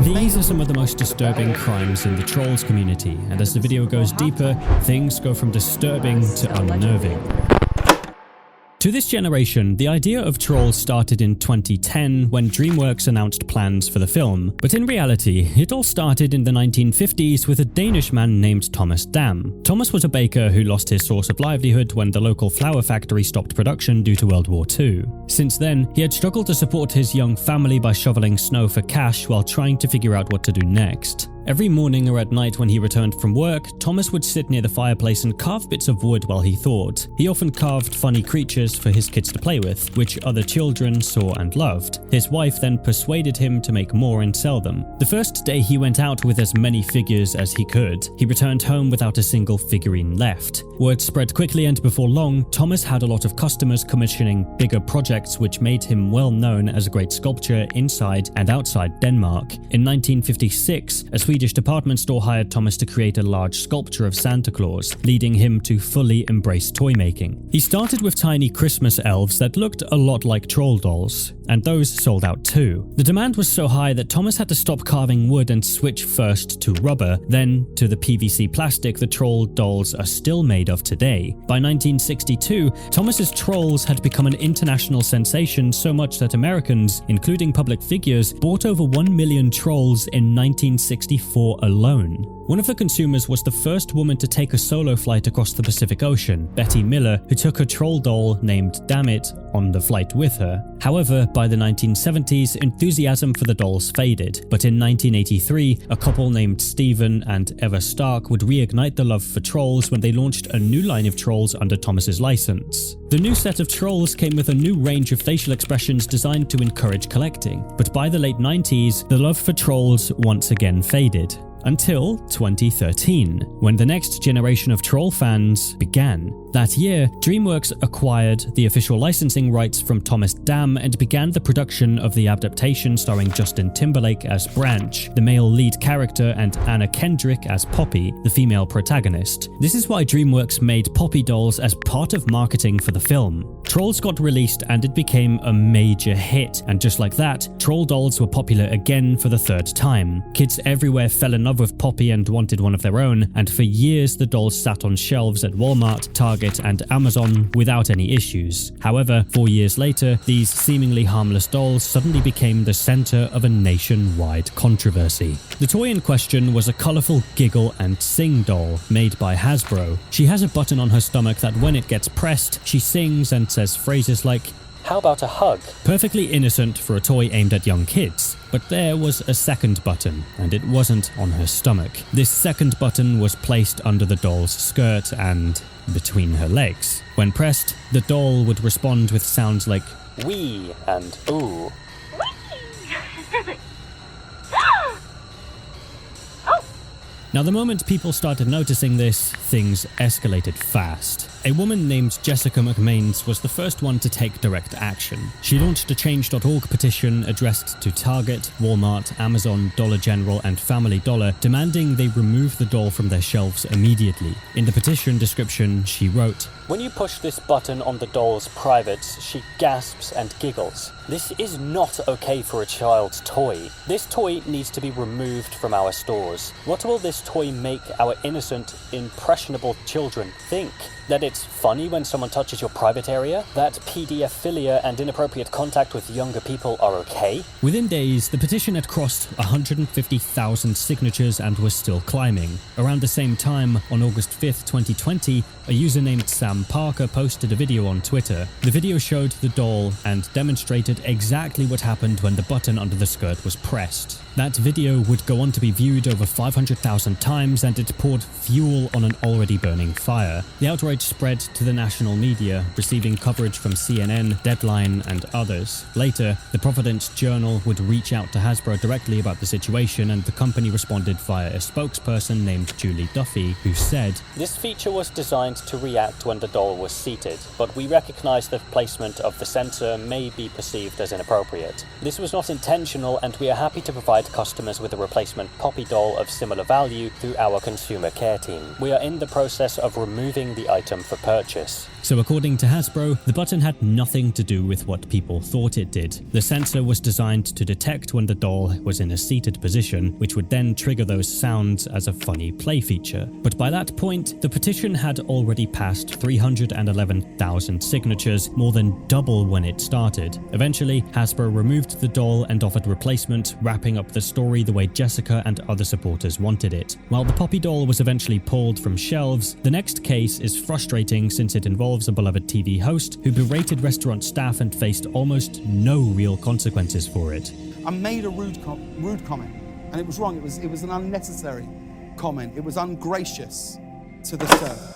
These are some of the most disturbing crimes in the trolls community, and as the video goes deeper, things go from disturbing to unnerving. To this generation, the idea of trolls started in 2010 when DreamWorks announced plans for the film, but in reality, it all started in the 1950s with a Danish man named Thomas Dam. Thomas was a baker who lost his source of livelihood when the local flour factory stopped production due to World War II. Since then, he had struggled to support his young family by shoveling snow for cash while trying to figure out what to do next. Every morning or at night when he returned from work, Thomas would sit near the fireplace and carve bits of wood while he thought. He often carved funny creatures for his kids to play with, which other children saw and loved. His wife then persuaded him to make more and sell them. The first day he went out with as many figures as he could. He returned home without a single figurine left. Word spread quickly, and before long, Thomas had a lot of customers commissioning bigger projects, which made him well known as a great sculptor inside and outside Denmark. In 1956, a Swedish department store hired Thomas to create a large sculpture of Santa Claus, leading him to fully embrace toy making. He started with tiny Christmas elves that looked a lot like troll dolls, and those sold out too. The demand was so high that Thomas had to stop carving wood and switch first to rubber, then to the PVC plastic the troll dolls are still made of today. By 1962, Thomas's trolls had become an international sensation, so much that Americans, including public figures, bought over 1 million trolls in 1964 alone. One of the consumers was the first woman to take a solo flight across the Pacific Ocean, Betty Miller, who took a troll doll named Dammit on the flight with her. However, by the 1970s, enthusiasm for the dolls faded, but in 1983, a couple named Stephen and Eva Stark would reignite the love for trolls when they launched a new line of trolls under Thomas's license. The new set of trolls came with a new range of facial expressions designed to encourage collecting, but by the late 90s, the love for trolls once again faded. Until 2013, when the next generation of troll fans began. That year, DreamWorks acquired the official licensing rights from Thomas Dam and began the production of the adaptation starring Justin Timberlake as Branch, the male lead character, and Anna Kendrick as Poppy, the female protagonist. This is why DreamWorks made Poppy dolls as part of marketing for the film. Trolls got released and it became a major hit, and just like that, troll dolls were popular again for the third time. Kids everywhere fell in love with Poppy and wanted one of their own, and for years the dolls sat on shelves at Walmart, Target, and Amazon without any issues. However, 4 years later, these seemingly harmless dolls suddenly became the center of a nationwide controversy. The toy in question was a colorful Giggle and Sing doll made by Hasbro. She has a button on her stomach that when it gets pressed, she sings and says phrases like, "How about a hug?" Perfectly innocent for a toy aimed at young kids. But there was a second button, and it wasn't on her stomach. This second button was placed under the doll's skirt and between her legs. When pressed, the doll would respond with sounds like wee and ooh. Now, the moment people started noticing this, things escalated fast. A woman named Jessica McMains was the first one to take direct action. She launched a Change.org petition addressed to Target, Walmart, Amazon, Dollar General, and Family Dollar, demanding they remove the doll from their shelves immediately. In the petition description, she wrote, "When you push this button on the doll's privates, she gasps and giggles. This is not okay for a child's toy. This toy needs to be removed from our stores. What will this toy make our innocent, impressionable children think? That it's funny when someone touches your private area? That pedophilia and inappropriate contact with younger people are okay?" Within days, the petition had crossed 150,000 signatures and was still climbing. Around the same time, on August 5th, 2020, a user named Sam Parker posted a video on Twitter. The video showed the doll and demonstrated exactly what happened when the button under the skirt was pressed. That video would go on to be viewed over 500,000 times, and it poured fuel on an already burning fire. The outrage spread to the national media, receiving coverage from CNN, Deadline, and others. Later, the Providence Journal would reach out to Hasbro directly about the situation, and the company responded via a spokesperson named Julie Duffy, who said, "This feature was designed to react when the doll was seated, but we recognize the placement of the sensor may be perceived as inappropriate. This was not intentional, and we are happy to provide customers with a replacement Poppy doll of similar value through our consumer care team. We are in the process of removing the item for purchase. So according to Hasbro, the button had nothing to do with what people thought it did. The sensor was designed to detect when the doll was in a seated position, which would then trigger those sounds as a funny play feature. But by that point, the petition had already passed 311,000 signatures, more than double when it started. Eventually, Hasbro removed the doll and offered replacement, wrapping up the story the way Jessica and other supporters wanted it. While the Poppy doll was eventually pulled from shelves, the next case is frustrating since it involves a beloved TV host who berated restaurant staff and faced almost no real consequences for it. I made a rude comment, and it was wrong. It was an unnecessary comment. It was ungracious to the server.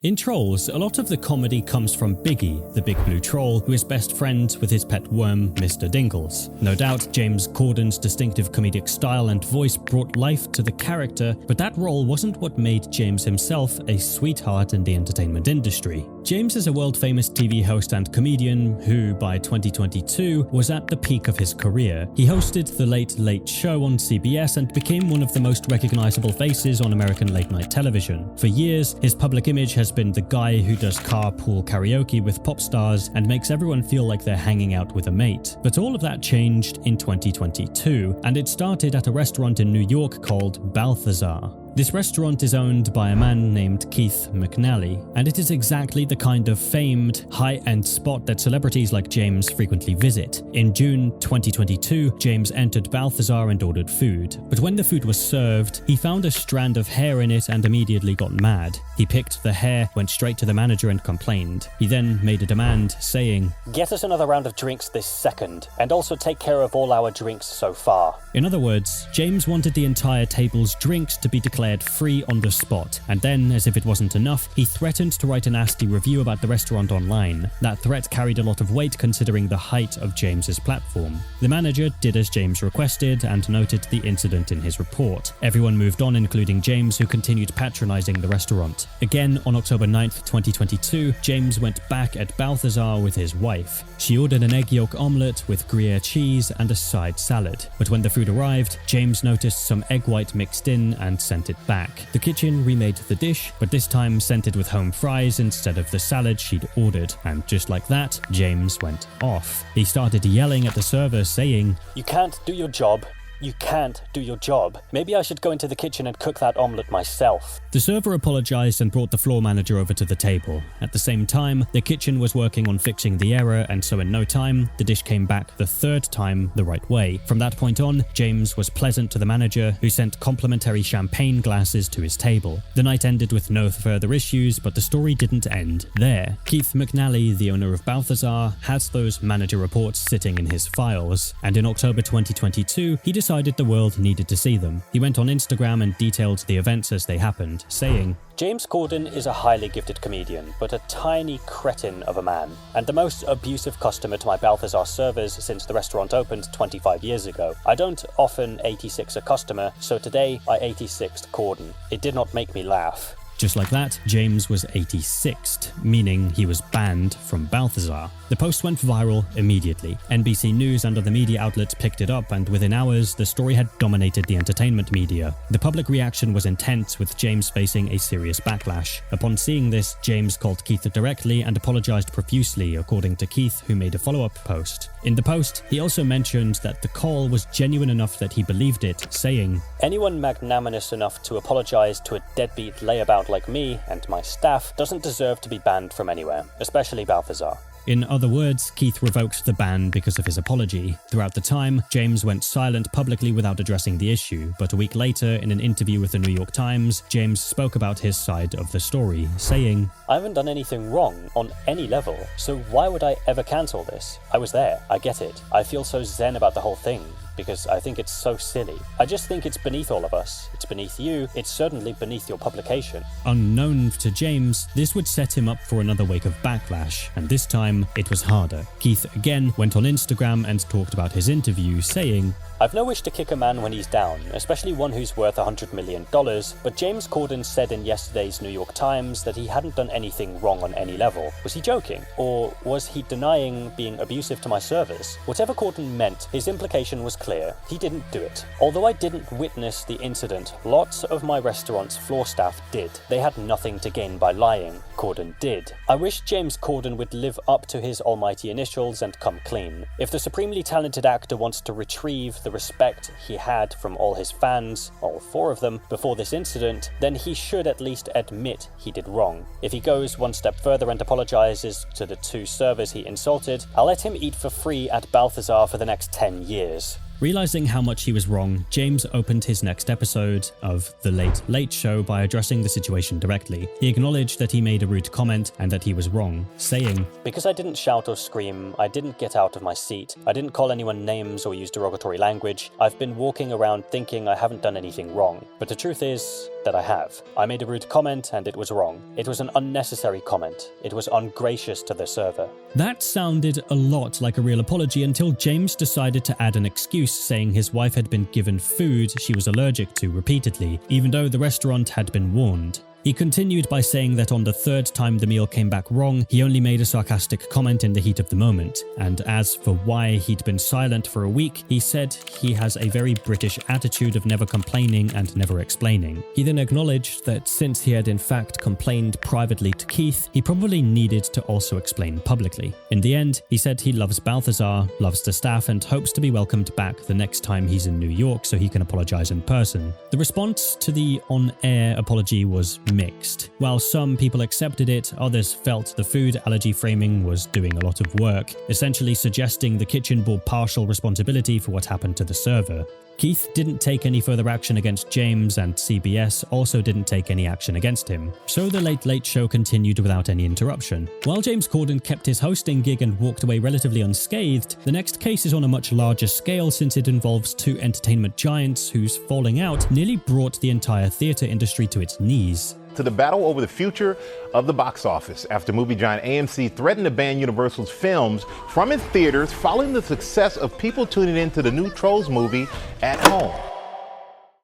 In Trolls, a lot of the comedy comes from Biggie, the big blue troll, who is best friends with his pet worm, Mr. Dingles. No doubt, James Corden's distinctive comedic style and voice brought life to the character, but that role wasn't what made James himself a sweetheart in the entertainment industry. James is a world-famous TV host and comedian who, by 2022, was at the peak of his career. He hosted The Late Late Show on CBS and became one of the most recognizable faces on American late-night television. For years, his public image has been the guy who does carpool karaoke with pop stars and makes everyone feel like they're hanging out with a mate. But all of that changed in 2022, and it started at a restaurant in New York called Balthazar. This restaurant is owned by a man named Keith McNally, and it is exactly the kind of famed, high-end spot that celebrities like James frequently visit. In June 2022, James entered Balthazar and ordered food. But when the food was served, he found a strand of hair in it and immediately got mad. He picked the hair, went straight to the manager and complained. He then made a demand, saying, "Get us another round of drinks this second, and also take care of all our drinks so far." In other words, James wanted the entire table's drinks to be declared free on the spot, and then, as if it wasn't enough, he threatened to write a nasty review about the restaurant online. That threat carried a lot of weight considering the height of James's platform. The manager did as James requested and noted the incident in his report. Everyone moved on, including James, who continued patronizing the restaurant. Again, on October 9th, 2022, James went back at Balthazar with his wife. She ordered an egg yolk omelette with Gruyere cheese and a side salad. But when the food arrived, James noticed some egg white mixed in and sent it back. The kitchen remade the dish, but this time sent it with home fries instead of the salad she'd ordered. And just like that, James went off. He started yelling at the server, saying, "You can't do your job. You can't do your job. Maybe I should go into the kitchen and cook that omelette myself." The server apologized and brought the floor manager over to the table. At the same time, the kitchen was working on fixing the error, and so in no time, the dish came back the third time the right way. From that point on, James was pleasant to the manager, who sent complimentary champagne glasses to his table. The night ended with no further issues, but the story didn't end there. Keith McNally, the owner of Balthazar, has those manager reports sitting in his files, and in October 2022, he decided the world needed to see them. He went on Instagram and detailed the events as they happened, saying, "James Corden is a highly gifted comedian, but a tiny cretin of a man, and the most abusive customer to my Balthazar servers since the restaurant opened 25 years ago. I don't often 86 a customer, so today I 86'd Corden. It did not make me laugh." Just like that, James was 86th, meaning he was banned from Balthazar. The post went viral immediately. NBC News and other media outlets picked it up, and within hours, the story had dominated the entertainment media. The public reaction was intense, with James facing a serious backlash. Upon seeing this, James called Keith directly and apologized profusely, according to Keith, who made a follow-up post. In the post, he also mentioned that the call was genuine enough that he believed it, saying, "Anyone magnanimous enough to apologize to a deadbeat layabout like me and my staff doesn't deserve to be banned from anywhere, especially Balthazar." In other words, Keith revoked the ban because of his apology. Throughout the time, James went silent publicly without addressing the issue, but a week later, in an interview with the New York Times, James spoke about his side of the story, saying, "I haven't done anything wrong on any level, so why would I ever cancel this? I was there, I get it. I feel so zen about the whole thing, because I think it's so silly. I just think it's beneath all of us. It's beneath you, it's certainly beneath your publication." Unknown to James, this would set him up for another wave of backlash, and this time, it was harder. Keith again went on Instagram and talked about his interview, saying, I've no wish to kick a man when he's down, especially one who's worth $100 million, but James Corden said in yesterday's New York Times that he hadn't done anything wrong on any level. Was he joking? Or was he denying being abusive to my servers? Whatever Corden meant, his implication was clear. He didn't do it. Although I didn't witness the incident, lots of my restaurant's floor staff did. They had nothing to gain by lying. Corden did. I wish James Corden would live up to his almighty initials and come clean. If the supremely talented actor wants to retrieve the respect he had from all his fans, all 4 of them, before this incident, then he should at least admit he did wrong. If he goes one step further and apologizes to the 2 servers he insulted, I'll let him eat for free at Balthazar for the next 10 years. Realizing how much he was wrong, James opened his next episode of The Late Late Show by addressing the situation directly. He acknowledged that he made a rude comment and that he was wrong, saying, "Because I didn't shout or scream, I didn't get out of my seat, I didn't call anyone names or use derogatory language, I've been walking around thinking I haven't done anything wrong. But the truth is that I have. I made a rude comment and it was wrong. It was an unnecessary comment. It was ungracious to the server." That sounded a lot like a real apology until James decided to add an excuse, saying his wife had been given food she was allergic to repeatedly, even though the restaurant had been warned. He continued by saying that on the 3rd time the meal came back wrong, he only made a sarcastic comment in the heat of the moment. And as for why he'd been silent for a week, he said he has a very British attitude of never complaining and never explaining. He then acknowledged that since he had in fact complained privately to Keith, he probably needed to also explain publicly. In the end, he said he loves Balthazar, loves the staff, and hopes to be welcomed back the next time he's in New York so he can apologize in person. The response to the on-air apology was mixed. While some people accepted it, others felt the food allergy framing was doing a lot of work, essentially suggesting the kitchen bore partial responsibility for what happened to the server. Keith didn't take any further action against James, and CBS also didn't take any action against him. So the Late Late Show continued without any interruption. While James Corden kept his hosting gig and walked away relatively unscathed, the next case is on a much larger scale since it involves 2 entertainment giants whose falling out nearly brought the entire theater industry to its knees. To the battle over the future of the box office after movie giant AMC threatened to ban Universal's films from its theaters following the success of people tuning into the new Trolls movie at home.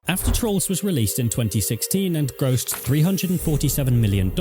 After Trolls was released in 2016 and grossed $347 million,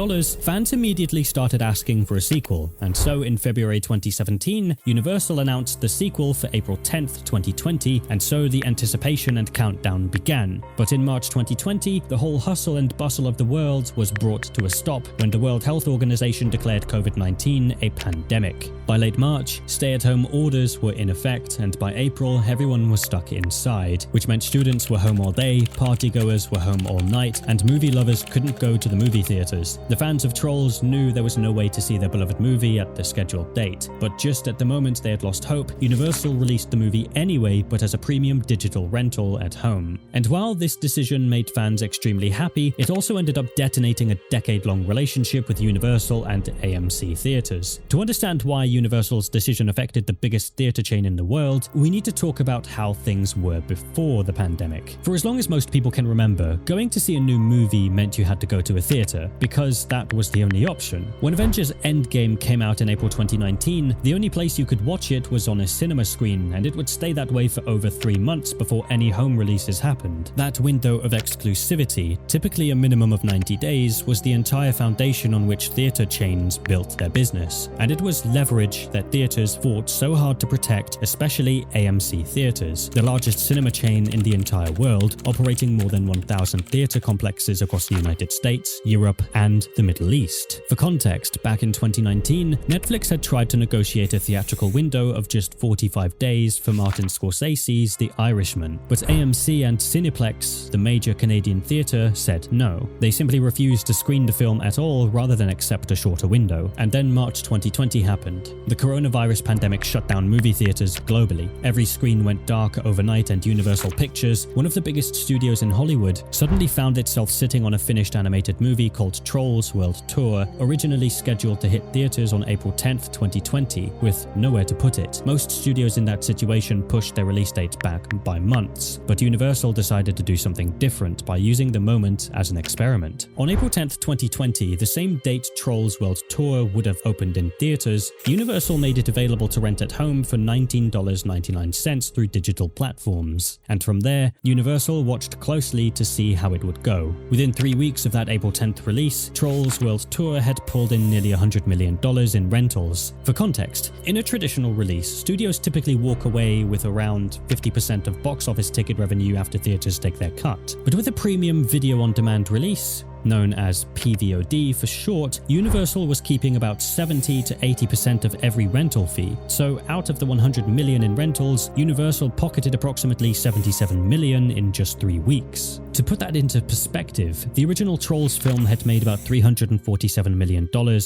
fans immediately started asking for a sequel, and so in February 2017, Universal announced the sequel for April 10th, 2020, and so the anticipation and countdown began. But in March 2020, the whole hustle and bustle of the world was brought to a stop when the World Health Organization declared COVID-19 a pandemic. By late March, stay-at-home orders were in effect, and by April, everyone was stuck inside, which meant students were home all day, partygoers were home all night, and movie lovers couldn't go to the movie theaters. The fans of Trolls knew there was no way to see their beloved movie at the scheduled date, but just at the moment they had lost hope, Universal released the movie anyway, but as a premium digital rental at home. And while this decision made fans extremely happy, it also ended up detonating a decade-long relationship with Universal and AMC theaters. To understand why Universal's decision affected the biggest theater chain in the world, we need to talk about how things were before the pandemic. For as long as most people can remember, going to see a new movie meant you had to go to a theater, because that was the only option. When Avengers Endgame came out in April 2019, the only place you could watch it was on a cinema screen, and it would stay that way for over 3 months before any home releases happened. That window of exclusivity, typically a minimum of 90 days, was the entire foundation on which theater chains built their business, and it was leverage that theaters fought so hard to protect, especially AMC Theaters, the largest cinema chain in the entire world, operating more than 1,000 theater complexes across the United States, Europe, and the Middle East. For context, back in 2019, Netflix had tried to negotiate a theatrical window of just 45 days for Martin Scorsese's The Irishman, but AMC and Cineplex, the major Canadian theater, said no. They simply refused to screen the film at all rather than accept a shorter window. And then March 2020 happened. The coronavirus pandemic shut down movie theaters globally. Every screen went dark overnight, and Universal Pictures, one of the biggest studios in Hollywood suddenly found itself sitting on a finished animated movie called Trolls World Tour, originally scheduled to hit theaters on April 10th, 2020, with nowhere to put it. Most studios in that situation pushed their release date back by months, but Universal decided to do something different by using the moment as an experiment. On April 10th, 2020, the same date Trolls World Tour would have opened in theaters, Universal made it available to rent at home for $19.99 through digital platforms. And from there, Universal watched closely to see how it would go. Within 3 weeks of that April 10th release, Trolls World Tour had pulled in nearly $100 million in rentals. For context, in a traditional release, studios typically walk away with around 50% of box office ticket revenue after theaters take their cut. But with a premium video-on-demand release, known as PVOD for short, Universal was keeping about 70 to 80% of every rental fee. So out of the $100 million in rentals, Universal pocketed approximately $77 million in just 3 weeks. To put that into perspective, the original Trolls film had made about $347 million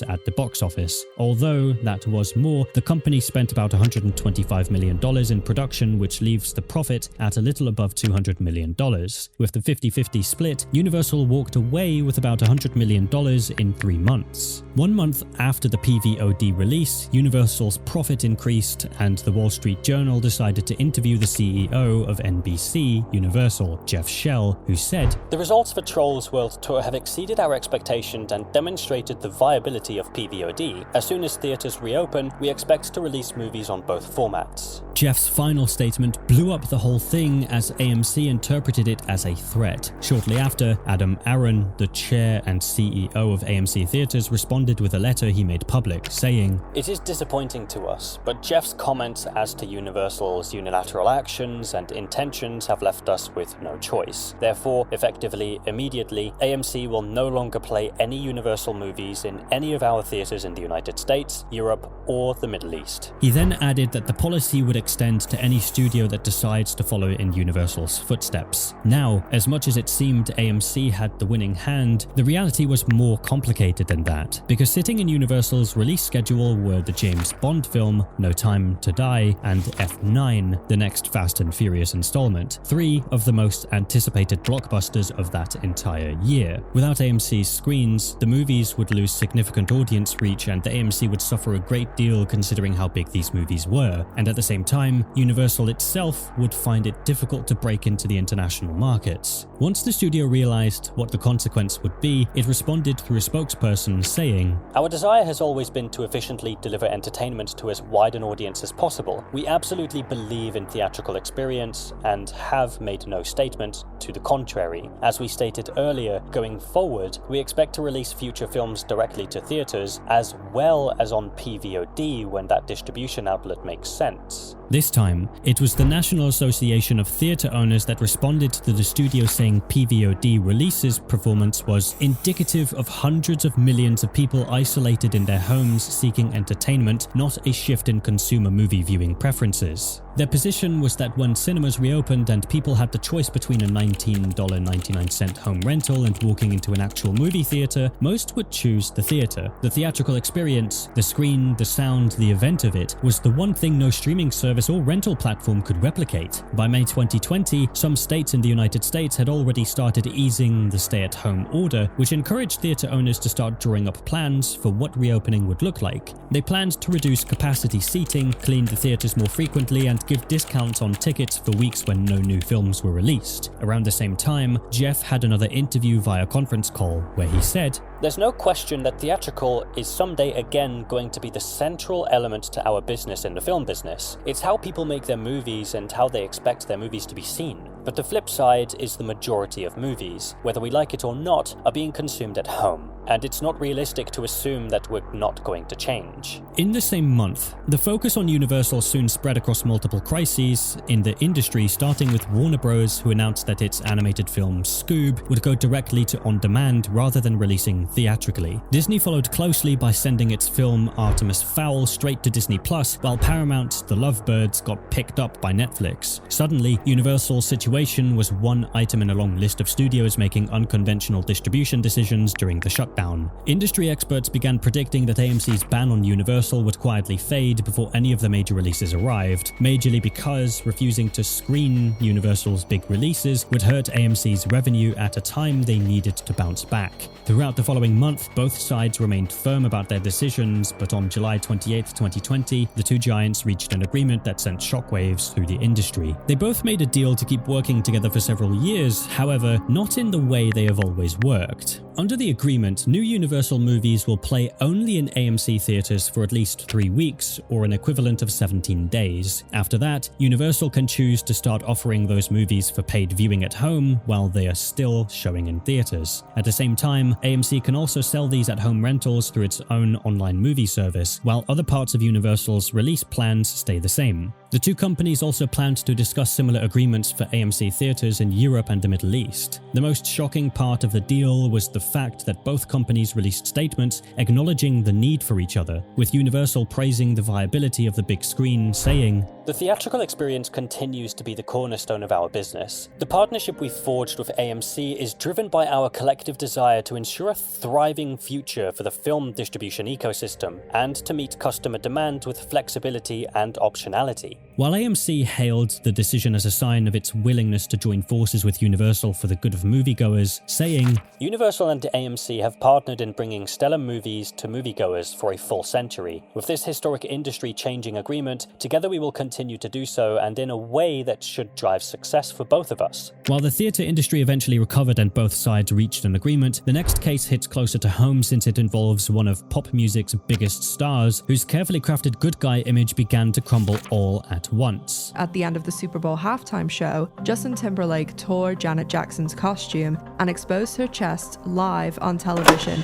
at the box office. Although that was more, the company spent about $125 million in production, which leaves the profit at a little above $200 million. With the 50-50 split, Universal walked away with about $100 million in 3 months. 1 month after the PVOD release, Universal's profit increased, and the Wall Street Journal decided to interview the CEO of NBC Universal, Jeff Shell, who said, "The results for Trolls World Tour have exceeded our expectations and demonstrated the viability of PVOD. As soon as theaters reopen, we expect to release movies on both formats." Jeff's final statement blew up the whole thing as AMC interpreted it as a threat. Shortly after, Adam Aron, the chair and CEO of AMC Theaters, responded with a letter he made public, saying, "It is disappointing to us, but Jeff's comments as to Universal's unilateral actions and intentions have left us with no choice. Therefore, effectively, immediately, AMC will no longer play any Universal movies in any of our theaters in the United States, Europe, or the Middle East." He then added that the policy would extend to any studio that decides to follow in Universal's footsteps. Now, as much as it seemed AMC had the winning hand, the reality was more complicated than that, because sitting in Universal's release schedule were the James Bond film No Time to Die and F9, the next Fast and Furious installment, 3 of the most anticipated blockbusters of that entire year. Without AMC's screens, the movies would lose significant audience reach, and the AMC would suffer a great deal considering how big these movies were, and at the same time, Universal itself would find it difficult to break into the international markets. Once the studio realized what the consequence would be, it responded through a spokesperson saying, "Our desire has always been to efficiently deliver entertainment to as wide an audience as possible. We absolutely believe in theatrical experience and have made no statement to the contrary. As we stated earlier, going forward, we expect to release future films directly to theaters as well as on PVOD when that distribution outlet makes sense." This time, it was the National Association of Theatre Owners that responded to the studio saying PVOD releases performance was indicative of hundreds of millions of people isolated in their homes seeking entertainment, not a shift in consumer movie viewing preferences. Their position was that when cinemas reopened and people had the choice between a $19.99 home rental and walking into an actual movie theater, most would choose the theater. The theatrical experience, the screen, the sound, the event of it, was the one thing no streaming service or rental platform could replicate. By May 2020, some states in the United States had already started easing the stay-at-home order, which encouraged theater owners to start drawing up plans for what reopening would look like. They planned to reduce capacity seating, clean the theaters more frequently, and give discounts on tickets for weeks when no new films were released. Around the same time, Jeff had another interview via conference call where he said, "There's no question that theatrical is someday again going to be the central element to our business in the film business. It's how people make their movies and how they expect their movies to be seen. But the flip side is the majority of movies, whether we like it or not, are being consumed at home. And it's not realistic to assume that we're not going to change." In the same month, the focus on Universal soon spread across multiple crises in the industry, starting with Warner Bros., who announced that its animated film Scoob would go directly to on-demand rather than releasing run theatrically. Disney followed closely by sending its film Artemis Fowl straight to Disney+, while Paramount's The Lovebirds got picked up by Netflix. Suddenly, Universal's situation was one item in a long list of studios making unconventional distribution decisions during the shutdown. Industry experts began predicting that AMC's ban on Universal would quietly fade before any of the major releases arrived, majorly because refusing to screen Universal's big releases would hurt AMC's revenue at a time they needed to bounce back. Throughout the following month, both sides remained firm about their decisions, but on July 28, 2020, the two giants reached an agreement that sent shockwaves through the industry. They both made a deal to keep working together for several years, however, not in the way they have always worked. Under the agreement, new Universal movies will play only in AMC theaters for at least 3 weeks, or an equivalent of 17 days. After that, Universal can choose to start offering those movies for paid viewing at home while they are still showing in theaters. At the same time, AMC can also sell these at home rentals through its own online movie service, while other parts of Universal's release plans stay the same. The two companies also planned to discuss similar agreements for AMC theaters in Europe and the Middle East. The most shocking part of the deal was the fact that both companies released statements acknowledging the need for each other, with Universal praising the viability of the big screen, saying, "The theatrical experience continues to be the cornerstone of our business. The partnership we've forged with AMC is driven by our collective desire to ensure a thriving future for the film distribution ecosystem and to meet customer demand with flexibility and optionality." While AMC hailed the decision as a sign of its willingness to join forces with Universal for the good of moviegoers, saying, "Universal and AMC have partnered in bringing stellar movies to moviegoers for a full century. With this historic industry-changing agreement, together we will continue to do so, and in a way that should drive success for both of us." While the theatre industry eventually recovered and both sides reached an agreement, the next case hits closer to home since it involves one of pop music's biggest stars, whose carefully crafted good guy image began to crumble all at once. At the end of the Super Bowl halftime show, Justin Timberlake tore Janet Jackson's costume and exposed her chest live on television.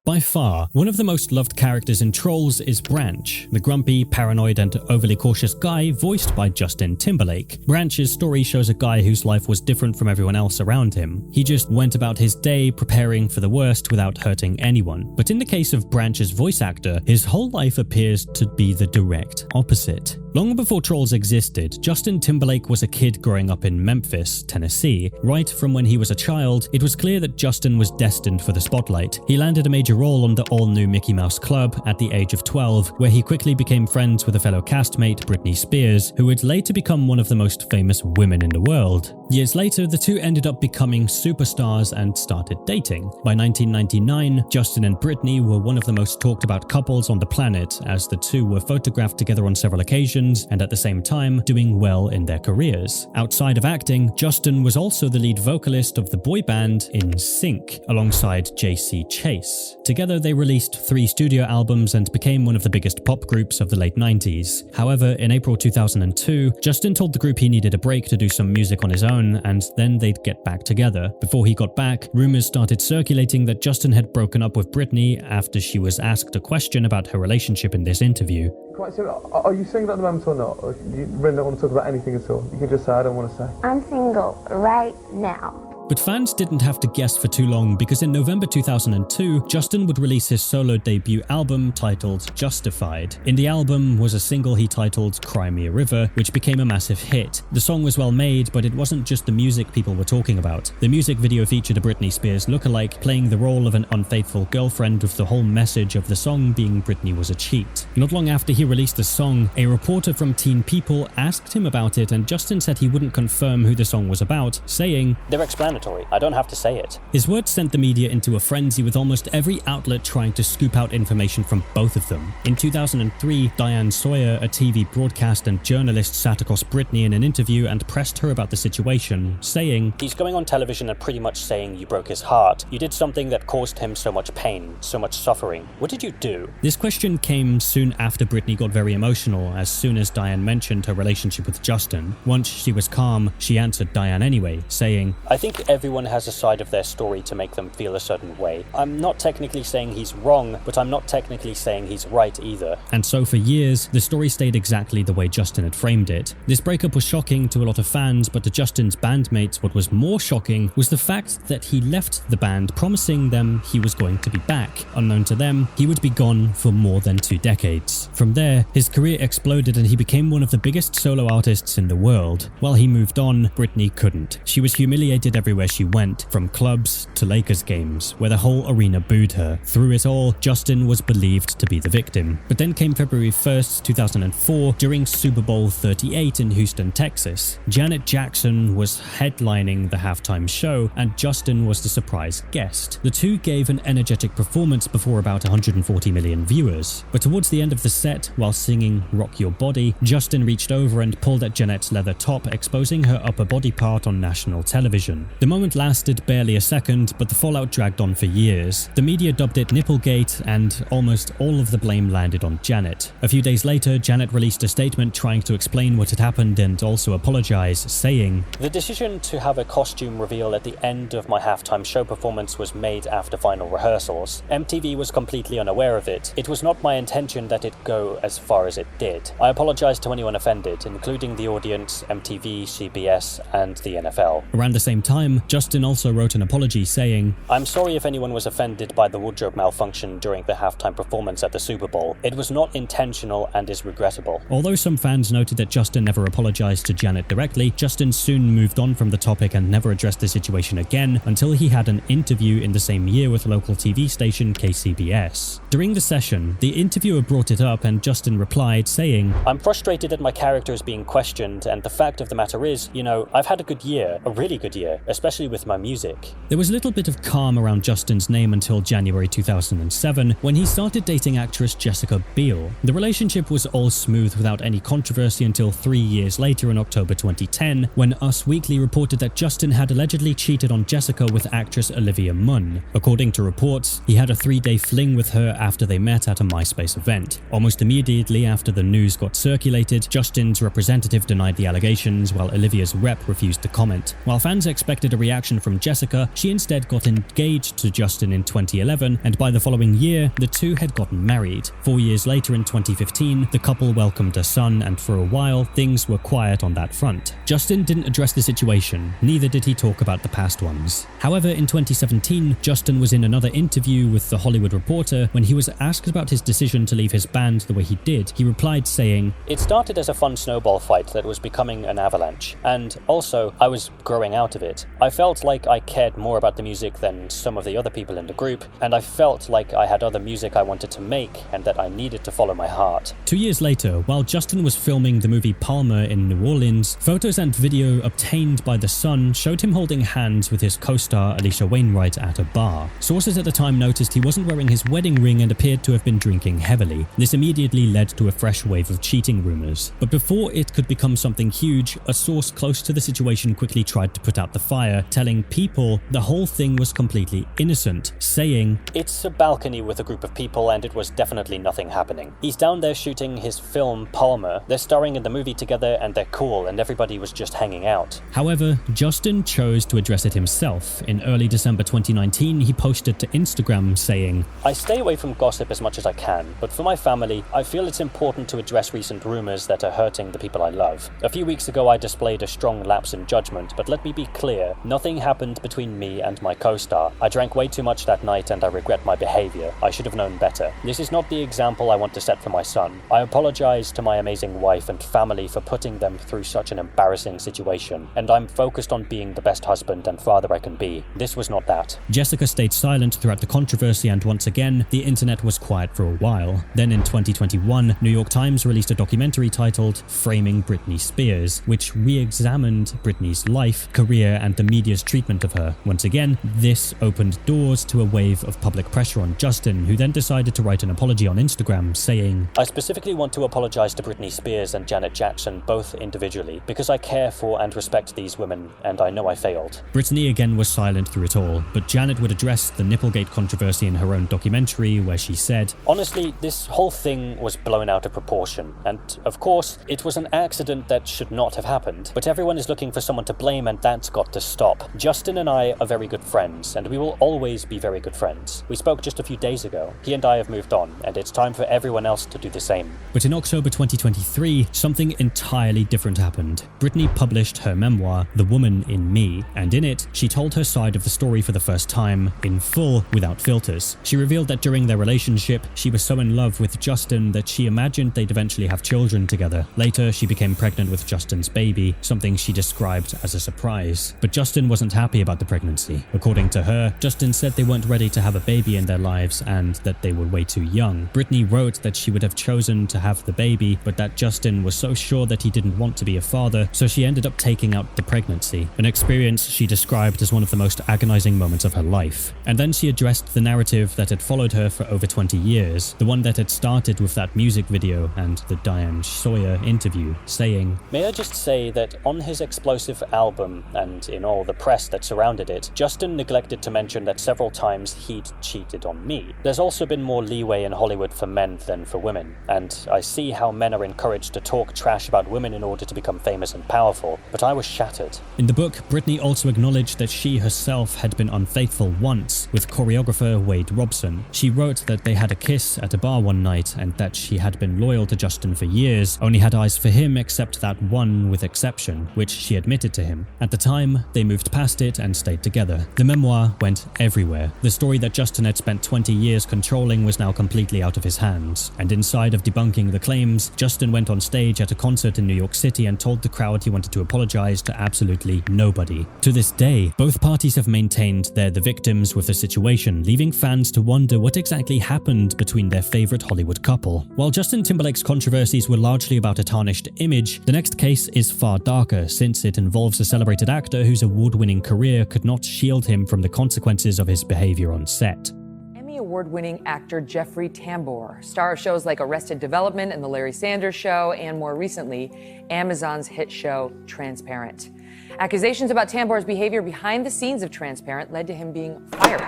By far, one of the most loved characters in Trolls is Branch, the grumpy, paranoid, and overly cautious guy voiced by Justin Timberlake. Branch's story shows a guy whose life was different from everyone else around him. He just went about his day preparing for the worst without hurting anyone. But in the case of Branch's voice actor, his whole life appears to be the direct opposite. Long before Trolls existed, Justin Timberlake was a kid growing up in Memphis, Tennessee. Right from when he was a child, it was clear that Justin was destined for the spotlight. He landed a major role on the all-new Mickey Mouse Club at the age of 12, where he quickly became friends with a fellow castmate, Britney Spears, who would later become one of the most famous women in the world. Years later, the two ended up becoming superstars and started dating. By 1999, Justin and Britney were one of the most talked about couples on the planet, as the two were photographed together on several occasions and at the same time doing well in their careers. Outside of acting, Justin was also the lead vocalist of the boy band NSYNC, alongside JC Chase. Together, they released 3 studio albums and became one of the biggest pop groups of the late 90s. However, in April 2002, Justin told the group he needed a break to do some music on his own, and then they'd get back together. Before he got back, rumors started circulating that Justin had broken up with Britney after she was asked a question about her relationship in this interview. Quite simple. Are you single at the moment or not? Or you really don't want to talk about anything at all? You can just say, I don't want to say. I'm single right now. But fans didn't have to guess for too long, because in November 2002, Justin would release his solo debut album titled Justified. In the album was a single he titled Cry Me a River, which became a massive hit. The song was well made, but it wasn't just the music people were talking about. The music video featured a Britney Spears lookalike playing the role of an unfaithful girlfriend, with the whole message of the song being Britney was a cheat. Not long after he released the song, a reporter from Teen People asked him about it, and Justin said he wouldn't confirm who the song was about, saying, "They're explanatory. I don't have to say it." His words sent the media into a frenzy, with almost every outlet trying to scoop out information from both of them. In 2003, Diane Sawyer, a TV broadcast and journalist, sat across Britney in an interview and pressed her about the situation, saying, "He's going on television and pretty much saying you broke his heart. You did something that caused him so much pain, so much suffering. What did you do?" This question came soon after Britney got very emotional as soon as Diane mentioned her relationship with Justin. Once she was calm, she answered Diane anyway, saying, "I think think everyone has a side of their story to make them feel a certain way. I'm not technically saying he's wrong, but I'm not technically saying he's right either. And so for years, the story stayed exactly the way Justin had framed it. This breakup was shocking to a lot of fans, but to Justin's bandmates, what was more shocking was the fact that he left the band promising them he was going to be back. Unknown to them, he would be gone for more than 2 decades. From there, his career exploded and he became one of the biggest solo artists in the world. While he moved on, Britney couldn't. She was humiliated everywhere she went, from clubs to Lakers games, where the whole arena booed her. Through it all, Justin was believed to be the victim. But then came February 1st, 2004, during Super Bowl 38 in Houston, Texas. Janet Jackson was headlining the halftime show, and Justin was the surprise guest. The two gave an energetic performance before about 140 million viewers. But towards the end of the set, while singing Rock Your Body, Justin reached over and pulled at Janet's leather top, exposing her upper body part on national television. The moment lasted barely a second, but the fallout dragged on for years. The media dubbed it Nipplegate, and almost all of the blame landed on Janet. A few days later, Janet released a statement trying to explain what had happened and also apologize, saying, "The decision to have a costume reveal at the end of my halftime show performance was made after final rehearsals. MTV was completely unaware of it. It was not my intention that it go as far as it did. I apologize to anyone offended, including the audience, MTV, CBS, and the NFL." Around the same time, Justin also wrote an apology saying, "I'm sorry if anyone was offended by the wardrobe malfunction during the halftime performance at the Super Bowl. It was not intentional and is regrettable." Although some fans noted that Justin never apologized to Janet directly, Justin soon moved on from the topic and never addressed the situation again until he had an interview in the same year with local TV station KCBS. During the session, the interviewer brought it up and Justin replied saying, "I'm frustrated that my character is being questioned, and the fact of the matter is, I've had a good year, a really good year, especially with my music." There was a little bit of calm around Justin's name until January 2007, when he started dating actress Jessica Biel. The relationship was all smooth without any controversy until 3 years later in October 2010, when Us Weekly reported that Justin had allegedly cheated on Jessica with actress Olivia Munn. According to reports, he had a 3-day fling with her after they met at a MySpace event. Almost immediately after the news got circulated, Justin's representative denied the allegations, while Olivia's rep refused to comment. While fans expected a reaction from Jessica, she instead got engaged to Justin in 2011, and by the following year, the two had gotten married. 4 years later in 2015, the couple welcomed a son, and for a while, things were quiet on that front. Justin didn't address the situation, neither did he talk about the past ones. However, in 2017, Justin was in another interview with The Hollywood Reporter. When he was asked about his decision to leave his band the way he did, he replied saying, "It started as a fun snowball fight that was becoming an avalanche, and also, I was growing out of it. I felt like I cared more about the music than some of the other people in the group, and I felt like I had other music I wanted to make and that I needed to follow my heart." 2 years later, while Justin was filming the movie Palmer in New Orleans, photos and video obtained by The Sun showed him holding hands with his co-star Alicia Wainwright at a bar. Sources at the time noticed he wasn't wearing his wedding ring and appeared to have been drinking heavily. This immediately led to a fresh wave of cheating rumors. But before it could become something huge, a source close to the situation quickly tried to put out the fire, telling people the whole thing was completely innocent, saying, "It's a balcony with a group of people and it was definitely nothing happening. He's down there shooting his film Palmer. They're starring in the movie together and they're cool and everybody was just hanging out." However, Justin chose to address it himself. In early December 2019, he posted to Instagram saying, "I stay away from gossip as much as I can, but for my family, I feel it's important to address recent rumors that are hurting the people I love. A few weeks ago, I displayed a strong lapse in judgment, but let me be clear, nothing happened between me and my co-star. I drank way too much that night and I regret my behavior. I should have known better. This is not the example I want to set for my son. I apologize to my amazing wife and family for putting them through such an embarrassing situation, and I'm focused on being the best husband and father I can be. This was not that." Jessica stayed silent throughout the controversy, and once again, the internet was quiet for a while. Then in 2021, New York Times released a documentary titled Framing Britney Spears, which re-examined Britney's life, career, and the media's treatment of her. Once again, this opened doors to a wave of public pressure on Justin, who then decided to write an apology on Instagram, saying, "I specifically want to apologize to Britney Spears and Janet Jackson both individually, because I care for and respect these women, and I know I failed." Britney again was silent through it all, but Janet would address the Nipplegate controversy in her own documentary, where she said, "Honestly, this whole thing was blown out of proportion, and of course, it was an accident that should not have happened, but everyone is looking for someone to blame and that's got to stop. Justin and I are very good friends, and we will always be very good friends. We spoke just a few days ago. He and I have moved on, and it's time for everyone else to do the same. But in October 2023, something entirely different happened. Britney published her memoir, The Woman in Me, and in it, she told her side of the story for the first time, in full, without filters. She revealed that during their relationship, she was so in love with Justin that she imagined they'd eventually have children together. Later, she became pregnant with Justin's baby, something she described as a surprise. But Justin wasn't happy about the pregnancy. According to her, Justin said they weren't ready to have a baby in their lives and that they were way too young. Britney wrote that she would have chosen to have the baby, but that Justin was so sure that he didn't want to be a father, so she ended up taking out the pregnancy, an experience she described as one of the most agonizing moments of her life. And then she addressed the narrative that had followed her for over 20 years, the one that had started with that music video and the Diane Sawyer interview, saying, "May I just say that on his explosive album, and in all the press that surrounded it, Justin neglected to mention that several times he'd cheated on me. There's also been more leeway in Hollywood for men than for women, and I see how men are encouraged to talk trash about women in order to become famous and powerful, but I was shattered." In the book, Britney also acknowledged that she herself had been unfaithful once with choreographer Wade Robson. She wrote that they had a kiss at a bar one night and that she had been loyal to Justin for years, only had eyes for him except that one with exception, which she admitted to him. At the time, they moved past it and stayed together. The memoir went everywhere. The story that Justin had spent 20 years controlling was now completely out of his hands. And inside of debunking the claims, Justin went on stage at a concert in New York City and told the crowd he wanted to apologize to absolutely nobody. To this day, both parties have maintained they're the victims with the situation, leaving fans to wonder what exactly happened between their favorite Hollywood couple. While Justin Timberlake's controversies were largely about a tarnished image, the next case is far darker, since it involves a celebrated actor whose award-winning career could not shield him from the consequences of his behavior on set. Emmy award-winning actor Jeffrey Tambor, star of shows like Arrested Development and The Larry Sanders Show, and more recently, Amazon's hit show Transparent. Accusations about Tambor's behavior behind the scenes of Transparent led to him being fired.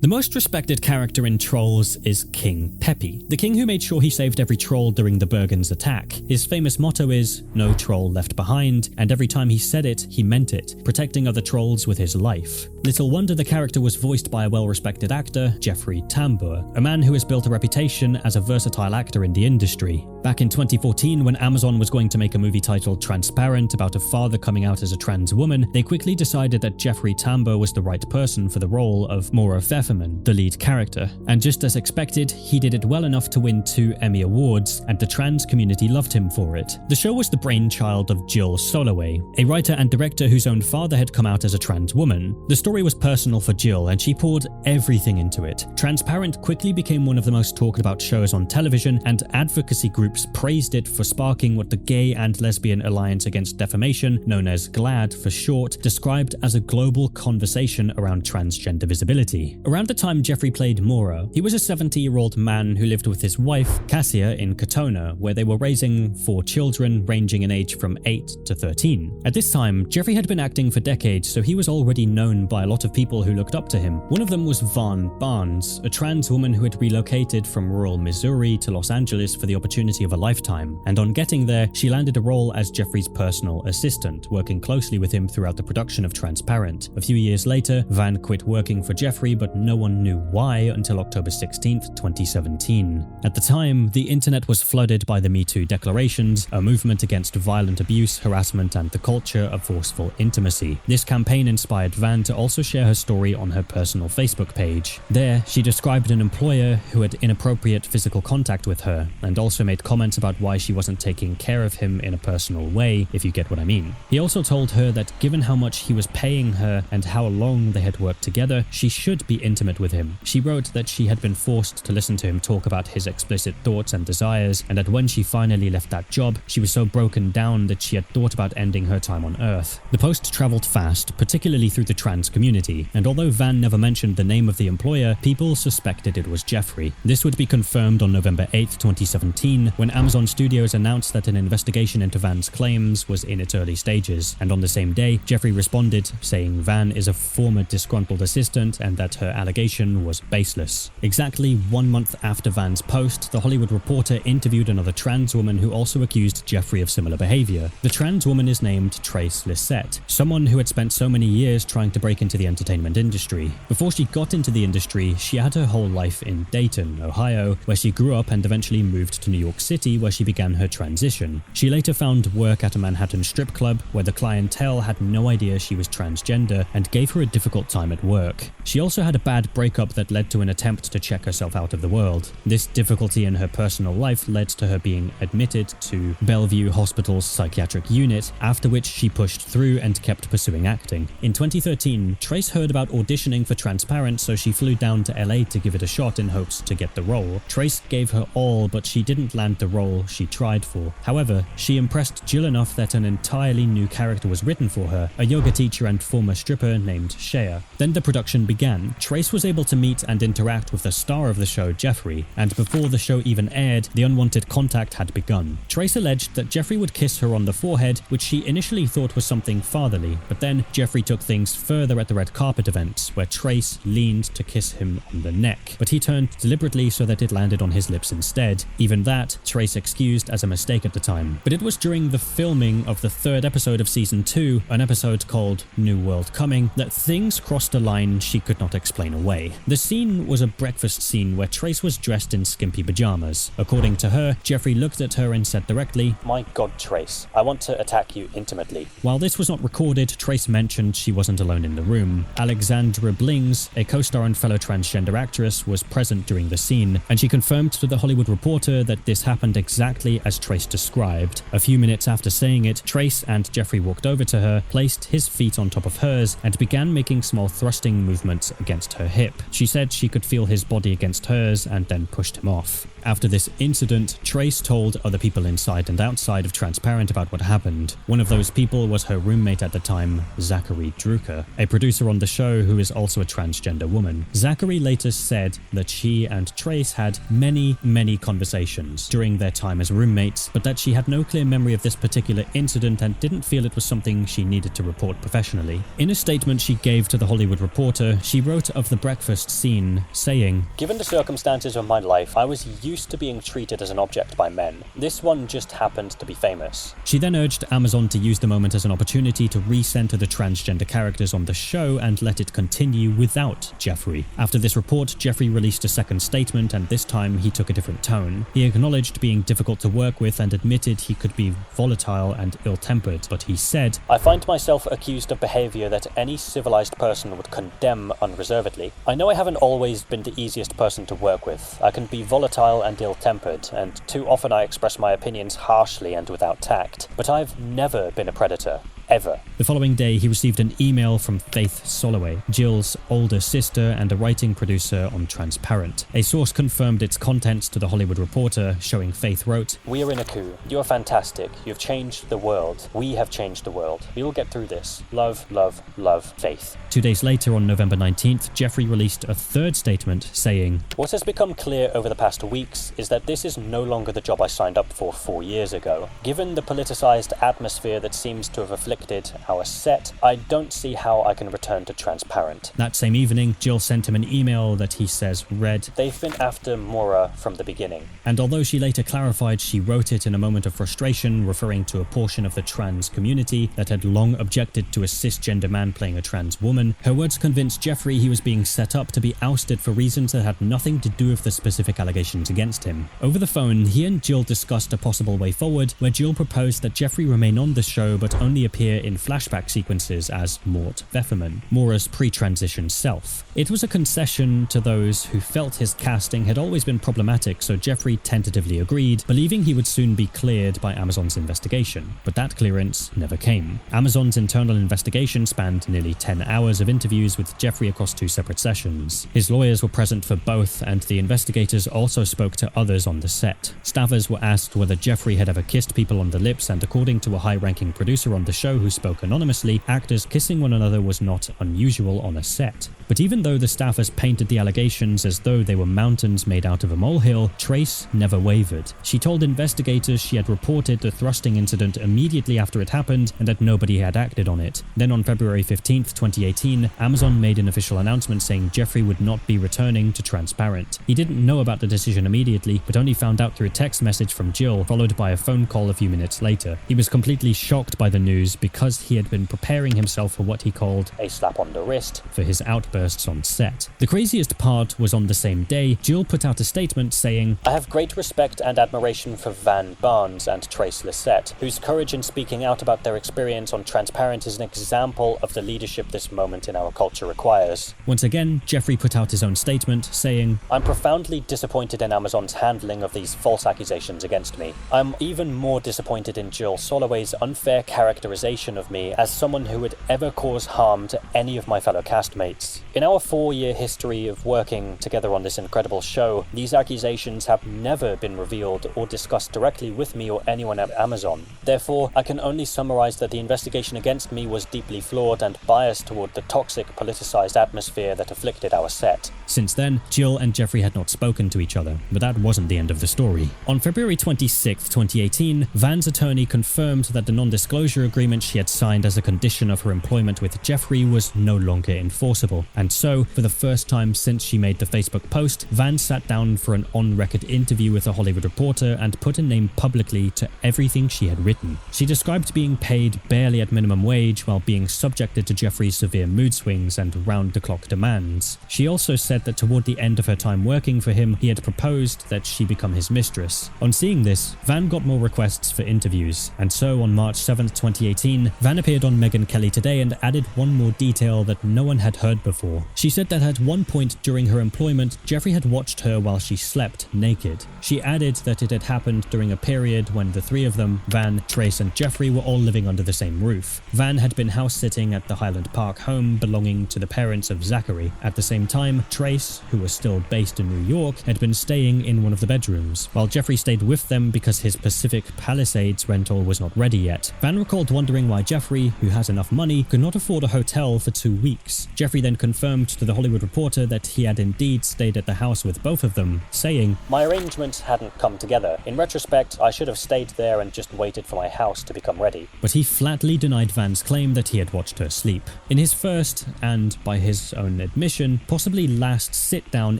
The most respected character in Trolls is King Peppy, the king who made sure he saved every troll during the Bergens attack. His famous motto is, "No troll left behind," and every time he said it, he meant it, protecting other trolls with his life. Little wonder the character was voiced by a well-respected actor, Jeffrey Tambor, a man who has built a reputation as a versatile actor in the industry. Back in 2014, when Amazon was going to make a movie titled Transparent about a father coming out as a trans woman, they quickly decided that Jeffrey Tambor was the right person for the role of Maura Pfefferman, the lead character. And just as expected, he did it well enough to win 2 Emmy Awards, and the trans community loved him for it. The show was the brainchild of Jill Soloway, a writer and director whose own father had come out as a trans woman. The story was personal for Jill, and she poured everything into it. Transparent quickly became one of the most talked about shows on television, and advocacy groups praised it for sparking what the Gay and Lesbian Alliance Against Defamation, known as GLAAD for short, described as a global conversation around transgender visibility. Around the time Jeffrey played Maura, he was a 70-year-old man who lived with his wife, Cassia, in Katona, where they were raising 4 children ranging in age from 8 to 13. At this time, Jeffrey had been acting for decades, so he was already known by a lot of people who looked up to him. One of them was Vaughn Barnes, a trans woman who had relocated from rural Missouri to Los Angeles for the opportunity of a lifetime, and on getting there, she landed a role as Jeffrey's personal assistant, working closely with him throughout the production of Transparent. A few years later, Van quit working for Jeffrey, but no one knew why until October 16th, 2017. At the time, the internet was flooded by the Me Too declarations, a movement against violent abuse, harassment, and the culture of forceful intimacy. This campaign inspired Van to also share her story on her personal Facebook page. There, she described an employer who had inappropriate physical contact with her, and also made comments about why she wasn't taking care of him in a personal way, if you get what I mean. He also told her that given how much he was paying her and how long they had worked together, she should be intimate with him. She wrote that she had been forced to listen to him talk about his explicit thoughts and desires, and that when she finally left that job, she was so broken down that she had thought about ending her time on Earth. The post traveled fast, particularly through the trans community, and although Van never mentioned the name of the employer, people suspected it was Jeffrey. This would be confirmed on November 8th, 2017, when Amazon Studios announced that an investigation into Van's claims was in its early stages, and on the same day, Jeffrey responded, saying Van is a former disgruntled assistant and that her allegations allegation was baseless. Exactly 1 month after Van's post, The Hollywood Reporter interviewed another trans woman who also accused Jeffrey of similar behavior. The trans woman is named Trace Lissette, someone who had spent so many years trying to break into the entertainment industry. Before she got into the industry, she had her whole life in Dayton, Ohio, where she grew up and eventually moved to New York City, where she began her transition. She later found work at a Manhattan strip club where the clientele had no idea she was transgender and gave her a difficult time at work. She also had a bad breakup that led to an attempt to check herself out of the world. This difficulty in her personal life led to her being admitted to Bellevue Hospital's psychiatric unit, after which she pushed through and kept pursuing acting. In 2013, Trace heard about auditioning for Transparent, so she flew down to LA to give it a shot in hopes to get the role. Trace gave her all, but she didn't land the role she tried for. However, she impressed Jill enough that an entirely new character was written for her, a yoga teacher and former stripper named Shea. Then the production began. Trace was able to meet and interact with the star of the show, Jeffrey, and before the show even aired, the unwanted contact had begun. Trace alleged that Jeffrey would kiss her on the forehead, which she initially thought was something fatherly, but then Jeffrey took things further at the red carpet events, where Trace leaned to kiss him on the neck, but he turned deliberately so that it landed on his lips instead. Even that, Trace excused as a mistake at the time. But it was during the filming of the 3rd episode of season 2, an episode called New World Coming, that things crossed a line she could not explain away. The scene was a breakfast scene where Trace was dressed in skimpy pajamas. According to her, Jeffrey looked at her and said directly, "My God, Trace, I want to attack you intimately." While this was not recorded, Trace mentioned she wasn't alone in the room. Alexandra Blings, a co-star and fellow transgender actress, was present during the scene, and she confirmed to The Hollywood Reporter that this happened exactly as Trace described. A few minutes after saying it, Trace and Jeffrey walked over to her, placed his feet on top of hers, and began making small thrusting movements against her hip. She said she could feel his body against hers and then pushed him off. After this incident, Trace told other people inside and outside of Transparent about what happened. One of those people was her roommate at the time, Zachary Drucker, a producer on the show who is also a transgender woman. Zachary later said that she and Trace had many conversations during their time as roommates, but that she had no clear memory of this particular incident and didn't feel it was something she needed to report professionally. In a statement she gave to The Hollywood Reporter, she wrote of the breakfast scene, saying, "Given the circumstances of my life, I was used to being treated as an object by men. This one just happened to be famous." She then urged Amazon to use the moment as an opportunity to recenter the transgender characters on the show and let it continue without Jeffrey. After this report, Jeffrey released a second statement, and this time he took a different tone. He acknowledged being difficult to work with and admitted he could be volatile and ill-tempered, but he said, "I find myself accused of behavior that any civilized person would condemn unreservedly. I know I haven't always been the easiest person to work with. I can be volatile and ill-tempered, and too often I express my opinions harshly and without tact. But I've never been a predator. Ever." The following day, he received an email from Faith Soloway, Jill's older sister and a writing producer on Transparent. A source confirmed its contents to The Hollywood Reporter, showing Faith wrote, "We are in a coup. You are fantastic. You've changed the world. We have changed the world. We will get through this. Love, love, love, Faith." 2 days later, on November 19th, Jeffrey released a third statement saying, "What has become clear over the past weeks is that this is no longer the job I signed up for 4 years ago. Given the politicized atmosphere that seems to have afflicted our set, I don't see how I can return to Transparent." That same evening, Jill sent him an email that he says read, "They've been after Maura from the beginning." And although she later clarified she wrote it in a moment of frustration, referring to a portion of the trans community that had long objected to a cisgender man playing a trans woman, her words convinced Jeffrey he was being set up to be ousted for reasons that had nothing to do with the specific allegations against him. Over the phone, he and Jill discussed a possible way forward, where Jill proposed that Jeffrey remain on the show but only appear in flashback sequences as Mort Vefferman, Maura's pre-transition self. It was a concession to those who felt his casting had always been problematic, so Jeffrey tentatively agreed, believing he would soon be cleared by Amazon's investigation. But that clearance never came. Amazon's internal investigation spanned nearly 10 hours of interviews with Jeffrey across 2 separate sessions. His lawyers were present for both, and the investigators also spoke to others on the set. Staffers were asked whether Jeffrey had ever kissed people on the lips, and according to a high-ranking producer on the show who spoke anonymously, actors kissing one another was not unusual on a set. But even though the staffers painted the allegations as though they were mountains made out of a molehill, Trace never wavered. She told investigators she had reported the thrusting incident immediately after it happened and that nobody had acted on it. Then on February 15th, 2018, Amazon made an official announcement saying Jeffrey would not be returning to Transparent. He didn't know about the decision immediately, but only found out through a text message from Jill, followed by a phone call a few minutes later. He was completely shocked by the news because he had been preparing himself for what he called a slap on the wrist for his outbursts on set. The craziest part was on the same day, Jill put out a statement saying, I have great respect and admiration for Van Barnes and Trace Lissette, whose courage in speaking out about their experience on Transparent is an example of the leadership this moment in our culture requires. Once again, Jeffrey put out his own statement saying, I'm profoundly disappointed in Amazon's handling of these false accusations against me. I'm even more disappointed in Jill Soloway's unfair characterization of me as someone who would ever cause harm to any of my fellow castmates. In our 4-year history of working together on this incredible show, these accusations have never been revealed or discussed directly with me or anyone at Amazon. Therefore, I can only summarize that the investigation against me was deeply flawed and biased toward the toxic, politicized atmosphere that afflicted our set. Since then, Jill and Jeffrey had not spoken to each other, but that wasn't the end of the story. On February 26, 2018, Van's attorney confirmed that the non-disclosure agreement she had signed as a condition of her employment with Jeffrey was no longer enforceable. And so, for the first time since she made the Facebook post, Van sat down for an on-record interview with a Hollywood Reporter and put a name publicly to everything she had written. She described being paid barely at minimum wage while being subjected to Jeffrey's severe mood swings and round-the-clock demands. She also said that toward the end of her time working for him, he had proposed that she become his mistress. On seeing this, Van got more requests for interviews, and so on March 7th, 2018, Van appeared on Megyn Kelly Today and added one more detail that no one had heard before. She said that at one point during her employment, Jeffrey had watched her while she slept naked. She added that it had happened during a period when the three of them, Van, Trace and Jeffrey, were all living under the same roof. Van had been house-sitting at the Highland Park home belonging to the parents of Zachary. At the same time, Trace, who was still based in New York, had been staying in one of the bedrooms, while Jeffrey stayed with them because his Pacific Palisades rental was not ready yet. Van recalled wondering why Jeffrey, who has enough money, could not afford a hotel for 2 weeks. Jeffrey then confirmed to the Hollywood Reporter that he had indeed stayed at the house with both of them, saying, My arrangements hadn't come together. In retrospect, I should have stayed there and just waited for my house to become ready. But he flatly denied Van's claim that he had watched her sleep. In his first, and by his own admission, possibly last sit-down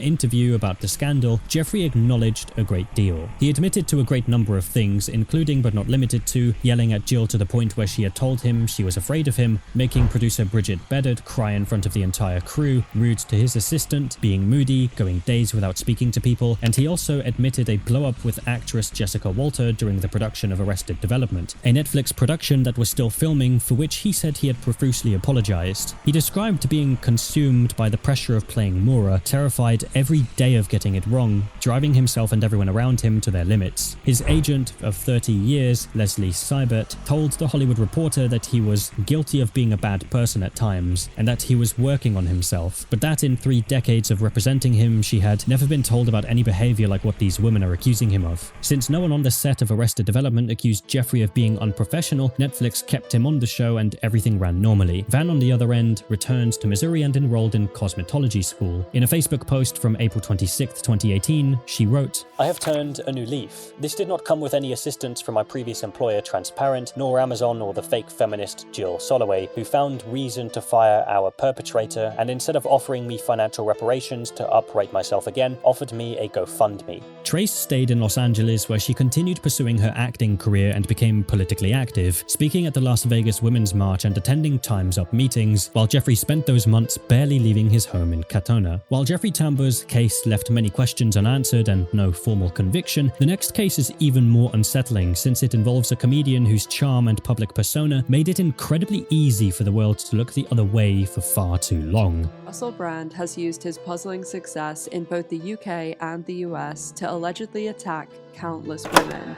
interview about the scandal, Jeffrey acknowledged a great deal. He admitted to a great number of things, including but not limited to yelling at Jill to the point where she had told him she was afraid of him, making producer Bridget Bedard cry in front of the entire crew, rude to his assistant, being moody, going days without speaking to people, and he also admitted a blow-up with actress Jessica Walter during the production of Arrested Development, a Netflix production that was still filming, for which he said he had profusely apologized. He described being consumed by the pressure of playing Maura, terrified every day of getting it wrong, driving himself and everyone around him to their limits. His agent of 30 years, Leslie Seibert, told the Hollywood Reporter that he was guilty of being a bad person at times, and that he was working on himself, but that in 3 decades of representing him, she had never been told about any behavior like what these women are accusing him of. Since no one on the set of Arrested Development accused Jeffrey of being unprofessional, Netflix kept him on the show and everything ran normally. Van, on the other end, returned to Missouri and enrolled in cosmetology school. In a Facebook post from April 26, 2018, she wrote, I have turned a new leaf. This did not come with any assistance from my previous employer Transparent, nor Amazon or the fake feminist Jill Soloway, who found reason to fire our perpetrator and instead of offering me financial reparations to upright myself again, offered me a GoFundMe. Trace stayed in Los Angeles where she continued pursuing her acting career and became politically active, speaking at the Las Vegas Women's March and attending Time's Up meetings, while Jeffrey spent those months barely leaving his home in Katona. While Jeffrey Tambor's case left many questions unanswered and no formal conviction, the next case is even more unsettling since it involves a comedian whose charm and public persona made it incredibly easy for the world to look the other way for far too long. Russell Brand has used his puzzling success in both the UK and the US to allegedly attack countless women.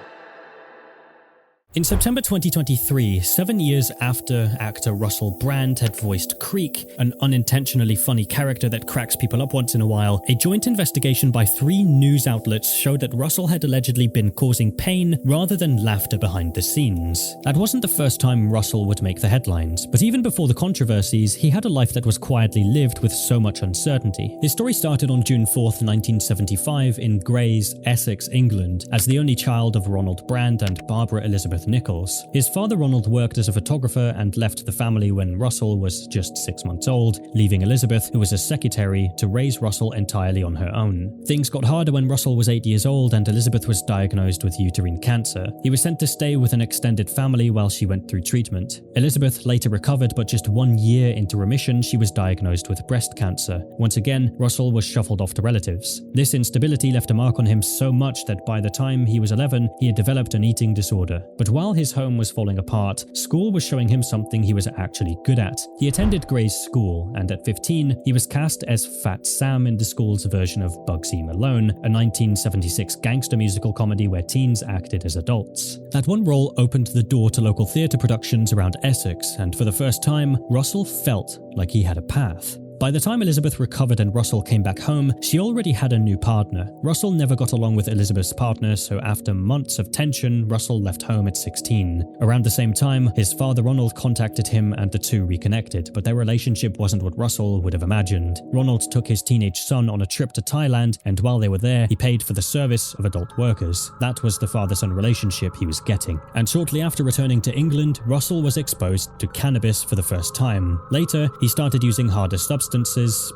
In September 2023, 7 years after actor Russell Brand had voiced Creek, an unintentionally funny character that cracks people up once in a while, a joint investigation by 3 news outlets showed that Russell had allegedly been causing pain rather than laughter behind the scenes. That wasn't the first time Russell would make the headlines, but even before the controversies, he had a life that was quietly lived with so much uncertainty. His story started on June 4th, 1975 in Grays, Essex, England, as the only child of Ronald Brand and Barbara Elizabeth Nichols. His father Ronald worked as a photographer and left the family when Russell was just 6 months old, leaving Elizabeth, who was a secretary, to raise Russell entirely on her own. Things got harder when Russell was 8 years old and Elizabeth was diagnosed with uterine cancer. He was sent to stay with an extended family while she went through treatment. Elizabeth later recovered, but just 1 year into remission, she was diagnosed with breast cancer. Once again, Russell was shuffled off to relatives. This instability left a mark on him so much that by the time he was 11, he had developed an eating disorder. But while his home was falling apart, school was showing him something he was actually good at. He attended Gray's school, and at 15, he was cast as Fat Sam in the school's version of Bugsy Malone, a 1976 gangster musical comedy where teens acted as adults. That one role opened the door to local theatre productions around Essex, and for the first time, Russell felt like he had a path. By the time Elizabeth recovered and Russell came back home, she already had a new partner. Russell never got along with Elizabeth's partner, so after months of tension, Russell left home at 16. Around the same time, his father Ronald contacted him and the two reconnected, but their relationship wasn't what Russell would have imagined. Ronald took his teenage son on a trip to Thailand, and while they were there, he paid for the service of adult workers. That was the father-son relationship he was getting. And shortly after returning to England, Russell was exposed to cannabis for the first time. Later, he started using harder substances,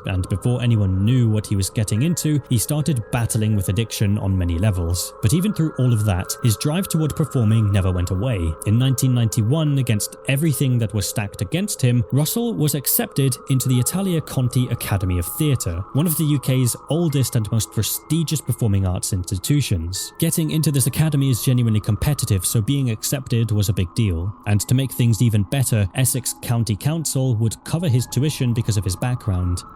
and before anyone knew what he was getting into, he started battling with addiction on many levels. But even through all of that, his drive toward performing never went away. In 1991, against everything that was stacked against him, Russell was accepted into the Italia Conti Academy of Theatre, one of the UK's oldest and most prestigious performing arts institutions. Getting into this academy is genuinely competitive, so being accepted was a big deal. And to make things even better, Essex County Council would cover his tuition because of his background.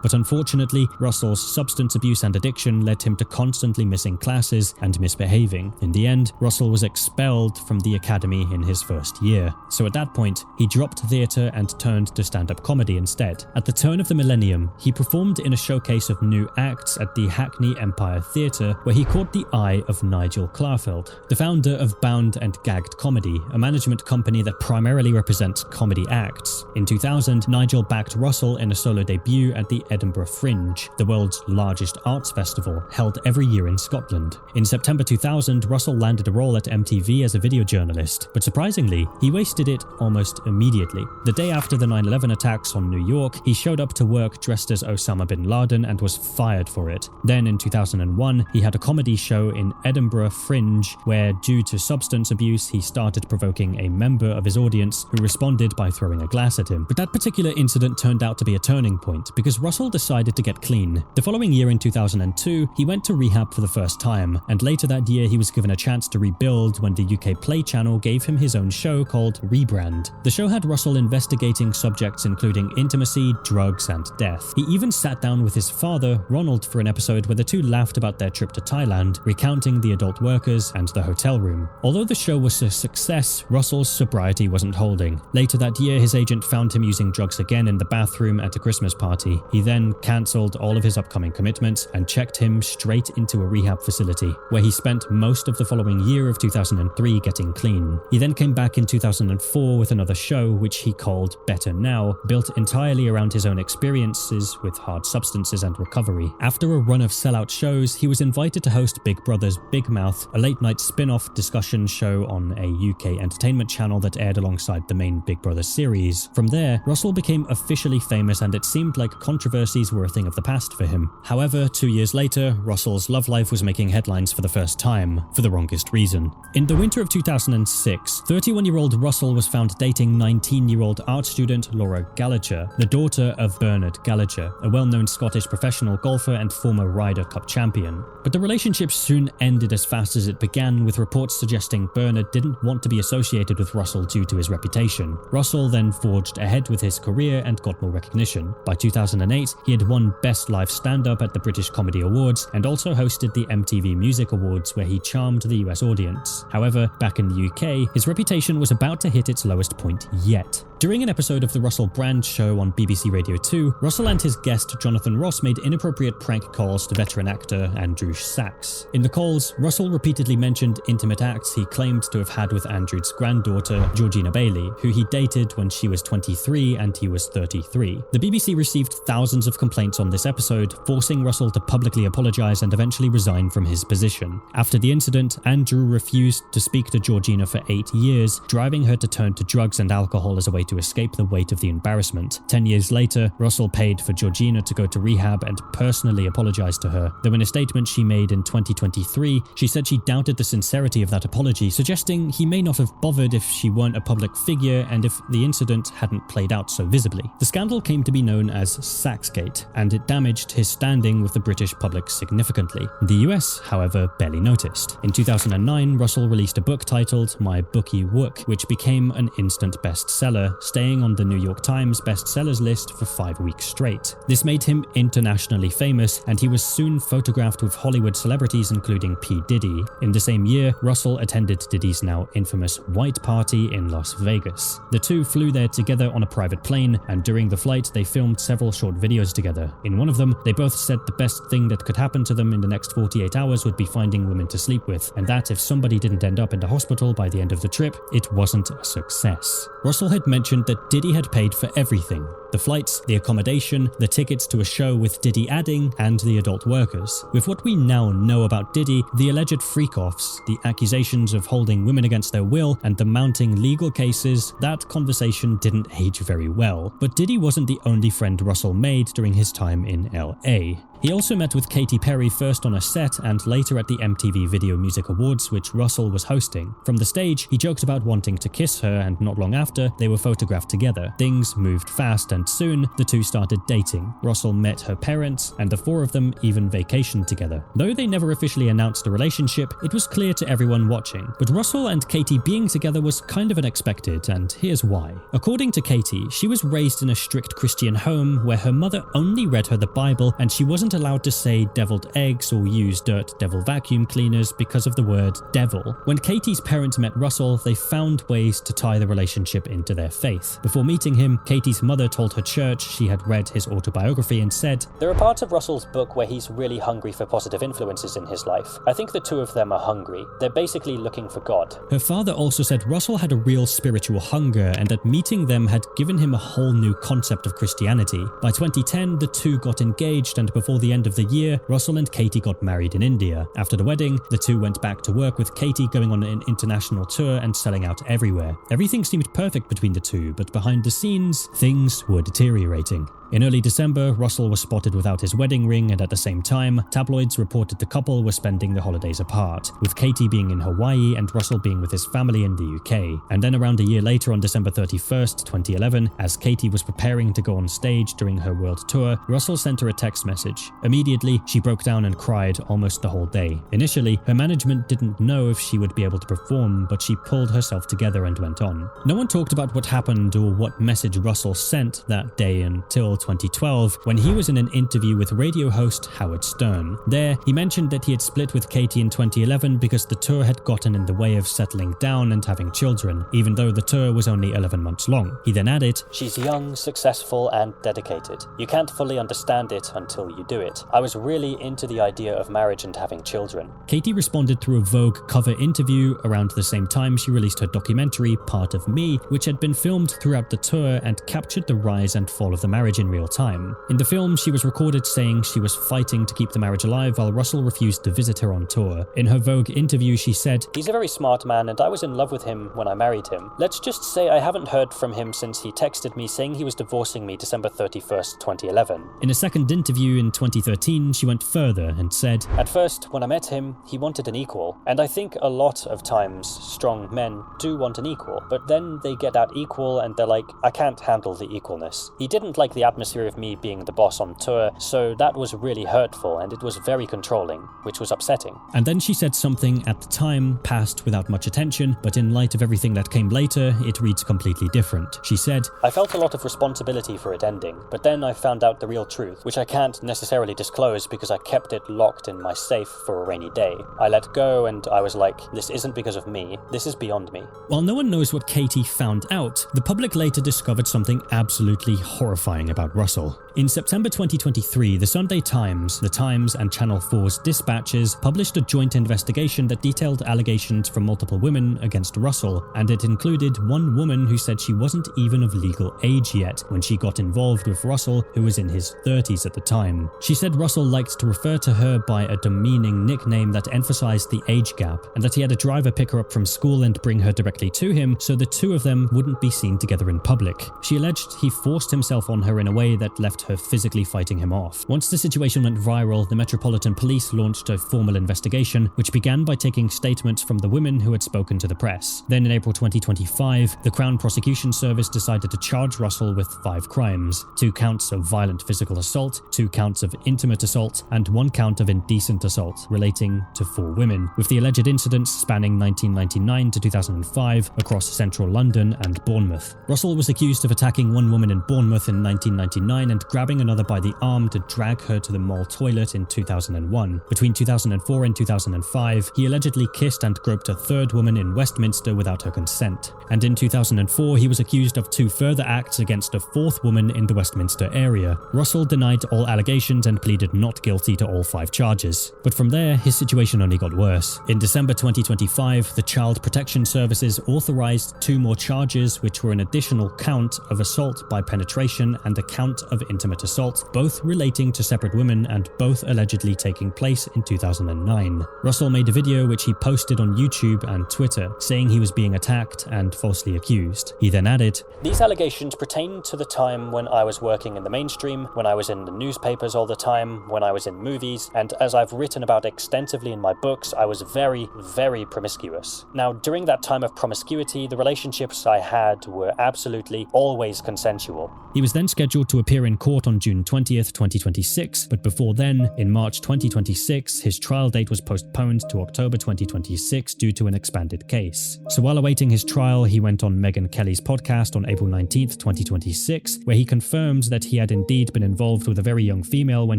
But unfortunately, Russell's substance abuse and addiction led him to constantly missing classes and misbehaving. In the end, Russell was expelled from the academy in his first year. So at that point, he dropped theatre and turned to stand-up comedy instead. At the turn of the millennium, he performed in a showcase of new acts at the Hackney Empire Theatre, where he caught the eye of Nigel Clarfield, the founder of Bound and Gagged Comedy, a management company that primarily represents comedy acts. In 2000, Nigel backed Russell in a solo debut at the Edinburgh Fringe, the world's largest arts festival, held every year in Scotland. In September 2000, Russell landed a role at MTV as a video journalist, but surprisingly, he wasted it almost immediately. The day after the 9/11 attacks on New York, he showed up to work dressed as Osama bin Laden and was fired for it. Then in 2001, he had a comedy show in Edinburgh Fringe where, due to substance abuse, he started provoking a member of his audience who responded by throwing a glass at him. But that particular incident turned out to be a turning point, because Russell decided to get clean. The following year in 2002, he went to rehab for the first time, and later that year he was given a chance to rebuild when the UK Play Channel gave him his own show called Rebrand. The show had Russell investigating subjects including intimacy, drugs, and death. He even sat down with his father, Ronald, for an episode where the two laughed about their trip to Thailand, recounting the adult workers and the hotel room. Although the show was a success, Russell's sobriety wasn't holding. Later that year, his agent found him using drugs again in the bathroom at a Christmas party. He then cancelled all of his upcoming commitments and checked him straight into a rehab facility, where he spent most of the following year of 2003 getting clean. He then came back in 2004 with another show, which he called Better Now, built entirely around his own experiences with hard substances and recovery. After a run of sellout shows, he was invited to host Big Brother's Big Mouth, a late-night spin-off discussion show on a UK entertainment channel that aired alongside the main Big Brother series. From there, Russell became officially famous, and it seemed like controversies were a thing of the past for him. However, 2 years later, Russell's love life was making headlines for the first time, for the wrongest reason. In the winter of 2006, 31-year-old Russell was found dating 19-year-old art student Laura Gallagher, the daughter of Bernard Gallagher, a well-known Scottish professional golfer and former Ryder Cup champion. But the relationship soon ended as fast as it began, with reports suggesting Bernard didn't want to be associated with Russell due to his reputation. Russell then forged ahead with his career and got more recognition. By 2008, he had won Best Live Stand-Up at the British Comedy Awards and also hosted the MTV Music Awards, where he charmed the US audience. However, back in the UK, his reputation was about to hit its lowest point yet. During an episode of the Russell Brand Show on BBC Radio 2, Russell and his guest Jonathan Ross made inappropriate prank calls to veteran actor Andrew Sachs. In the calls, Russell repeatedly mentioned intimate acts he claimed to have had with Andrew's granddaughter, Georgina Bailey, who he dated when she was 23 and he was 33. The BBC received thousands of complaints on this episode, forcing Russell to publicly apologise and eventually resign from his position. After the incident, Andrew refused to speak to Georgina for 8 years, driving her to turn to drugs and alcohol as a way to escape the weight of the embarrassment. 10 years later, Russell paid for Georgina to go to rehab and personally apologised to her, though in a statement she made in 2023, she said she doubted the sincerity of that apology, suggesting he may not have bothered if she weren't a public figure and if the incident hadn't played out so visibly. The scandal came to be known as Saxgate, and it damaged his standing with the British public significantly. The US, however, barely noticed. In 2009, Russell released a book titled My Bookie Wook, which became an instant bestseller, staying on the New York Times bestsellers list for 5 weeks straight. This made him internationally famous, and he was soon photographed with Hollywood celebrities including P. Diddy. In the same year, Russell attended Diddy's now infamous White Party in Las Vegas. The two flew there together on a private plane, and during the flight they filmed several short videos together. In one of them, they both said the best thing that could happen to them in the next 48 hours would be finding women to sleep with, and that if somebody didn't end up in the hospital by the end of the trip, it wasn't a success. Russell had mentioned that Diddy had paid for everything: the flights, the accommodation, the tickets to a show with Diddy adding, and the adult workers. With what we now know about Diddy, the alleged freak-offs, the accusations of holding women against their will, and the mounting legal cases, that conversation didn't age very well. But Diddy wasn't the only friend Russell made during his time in LA. He also met with Katy Perry first on a set and later at the MTV Video Music Awards, which Russell was hosting. From the stage, he joked about wanting to kiss her, and not long after, they were photographed together. Things moved fast, and soon, the two started dating. Russell met her parents, and the four of them even vacationed together. Though they never officially announced a relationship, it was clear to everyone watching. But Russell and Katy being together was kind of unexpected, and here's why. According to Katy, she was raised in a strict Christian home where her mother only read her the Bible, and she wasn't allowed to say deviled eggs or use dirt devil vacuum cleaners because of the word devil. When Katy's parents met Russell, they found ways to tie the relationship into their faith. Before meeting him, Katy's mother told her church she had read his autobiography and said, "There are parts of Russell's book where he's really hungry for positive influences in his life. I think the two of them are hungry. They're basically looking for God." Her father also said Russell had a real spiritual hunger and that meeting them had given him a whole new concept of Christianity. By 2010, the two got engaged, and before the end of the year, Russell and Katy got married in India. After the wedding, the two went back to work, with Katy going on an international tour and selling out everywhere. Everything seemed perfect between the two, but behind the scenes, things were deteriorating. In early December, Russell was spotted without his wedding ring, and at the same time, tabloids reported the couple were spending the holidays apart, with Katy being in Hawaii and Russell being with his family in the UK. And then around a year later, on December 31st, 2011, as Katy was preparing to go on stage during her world tour, Russell sent her a text message. Immediately, she broke down and cried almost the whole day. Initially, her management didn't know if she would be able to perform, but she pulled herself together and went on. No one talked about what happened or what message Russell sent that day until 2012, when he was in an interview with radio host Howard Stern. There, he mentioned that he had split with Katy in 2011 because the tour had gotten in the way of settling down and having children, even though the tour was only 11 months long. He then added, "She's young, successful, and dedicated. You can't fully understand it until you do it. I was really into the idea of marriage and having children." Katy responded through a Vogue cover interview around the same time she released her documentary, Part of Me, which had been filmed throughout the tour and captured the rise and fall of the marriage in real time. In the film, she was recorded saying she was fighting to keep the marriage alive while Russell refused to visit her on tour. In her Vogue interview, she said, "He's a very smart man, and I was in love with him when I married him. Let's just say I haven't heard from him since he texted me saying he was divorcing me December 31st, 2011. In a second interview in 2013, she went further and said, "At first, when I met him, he wanted an equal. And I think a lot of times, strong men do want an equal. But then they get that equal and they're like, I can't handle the equalness. He didn't like the atmosphere atmosphere of me being the boss on tour, so that was really hurtful and it was very controlling, which was upsetting. And then she said something at the time passed without much attention, but in light of everything that came later, it reads completely different. She said, I felt a lot of responsibility for it ending, but then I found out the real truth, which I can't necessarily disclose because I kept it locked in my safe for a rainy day. I let go and I was like, this isn't because of me, this is beyond me. While no one knows what Katie found out, the public later discovered something absolutely horrifying about Russell. In September 2023, the Sunday Times, The Times, and Channel 4's dispatchers published a joint investigation that detailed allegations from multiple women against Russell, and it included one woman who said she wasn't even of legal age yet when she got involved with Russell, who was in his 30s at the time. She said Russell liked to refer to her by a demeaning nickname that emphasized the age gap, and that he had a driver pick her up from school and bring her directly to him so the two of them wouldn't be seen together in public. She alleged he forced himself on her in a way that left her physically fighting him off. Once the situation went viral, the Metropolitan Police launched a formal investigation, which began by taking statements from the women who had spoken to the press. Then in April 2025, the Crown Prosecution Service decided to charge Russell with 5 crimes: 2 counts of violent physical assault, 2 counts of intimate assault, and 1 count of indecent assault relating to 4 women, with the alleged incidents spanning 1999 to 2005 across central London and Bournemouth. Russell was accused of attacking one woman in Bournemouth in 1999 and grabbing another by the arm to drag her to the mall toilet in 2001. Between 2004 and 2005, he allegedly kissed and groped a 3rd woman in Westminster without her consent. And in 2004, he was accused of 2 further acts against a 4th woman in the Westminster area. Russell denied all allegations and pleaded not guilty to all 5 charges. But from there, his situation only got worse. In December 2025, the Child Protection Services authorized 2 more charges, which were an additional count of assault by penetration and a count of intimate assault, both relating to separate women and both allegedly taking place in 2009. Russell made a video which he posted on YouTube and Twitter, saying he was being attacked and falsely accused. He then added, These allegations pertain to the time when I was working in the mainstream, when I was in the newspapers all the time, when I was in movies, and as I've written about extensively in my books, I was very, very promiscuous. Now, during that time of promiscuity, the relationships I had were absolutely always consensual. He was then scheduled to appear in court on June 20th, 2026, but before then, in March 2026, his trial date was postponed to October 2026 due to an expanded case. So while awaiting his trial, he went on Megyn Kelly's podcast on April 19th, 2026, where he confirmed that he had indeed been involved with a very young female when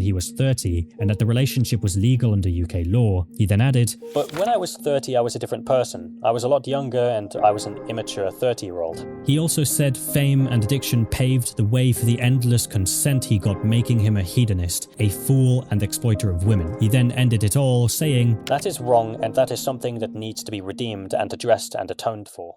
he was 30, and that the relationship was legal under UK law. He then added, But when I was 30, I was a different person. I was a lot younger and I was an immature 30-year-old. He also said fame and addiction paved the way for the endless consent he got, making him a hedonist, a fool and exploiter of women. He then ended it all saying, That is wrong and that is something that needs to be redeemed and addressed and atoned for.